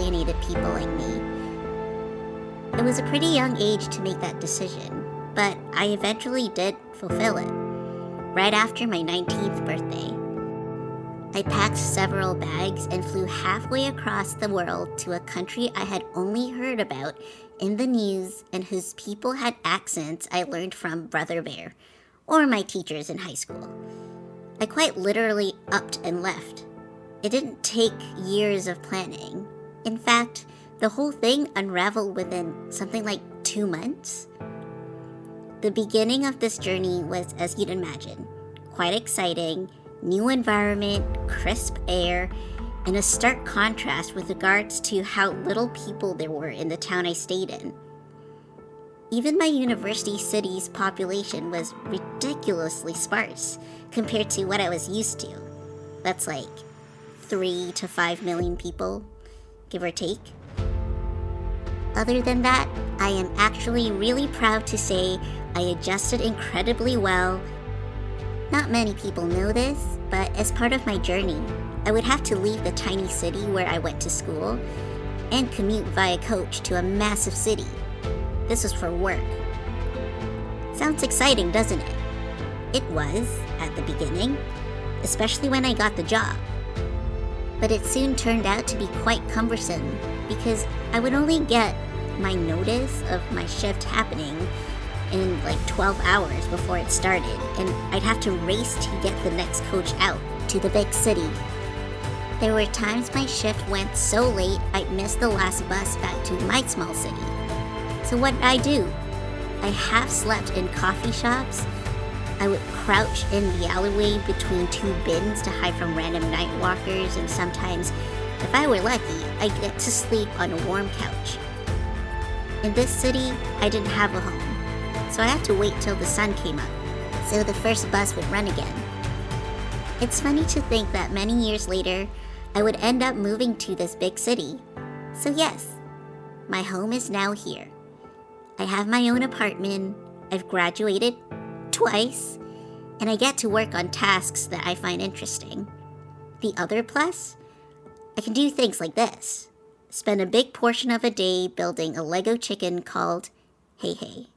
alienated people like me. It was a pretty young age to make that decision, but I eventually did fulfill it, right after my 19th birthday. I packed several bags and flew halfway across the world to a country I had only heard about in the news and whose people had accents I learned from Brother Bear or my teachers in high school. I quite literally upped and left. It didn't take years of planning. In fact, the whole thing unraveled within something like 2 months. The beginning of this journey was, as you'd imagine, quite exciting. New environment, crisp air, and a stark contrast with regards to how little people there were in the town I stayed in. Even my university city's population was ridiculously sparse compared to what I was used to. That's like 3 to 5 million people, give or take. Other than that, I am actually really proud to say I adjusted incredibly well. Not many people know this, but as part of my journey, I would have to leave the tiny city where I went to school and commute via coach to a massive city. This was for work. Sounds exciting, doesn't it? It was, at the beginning, especially when I got the job. But it soon turned out to be quite cumbersome because I would only get my notice of my shift happening in like 12 hours before it started, and I'd have to race to get the next coach out to the big city. There were times my shift went so late I'd miss the last bus back to my small city. So what did I do? I half slept in coffee shops. I would crouch in the alleyway between 2 bins to hide from random night walkers, and sometimes, if I were lucky, I'd get to sleep on a warm couch. In this city, I didn't have a home, so I had to wait till the sun came up, so the first bus would run again. It's funny to think that many years later, I would end up moving to this big city. So yes, my home is now here. I have my own apartment, I've graduated twice, and I get to work on tasks that I find interesting. The other plus, I can do things like this. Spend a big portion of a day building a Lego chicken called Hei Hei.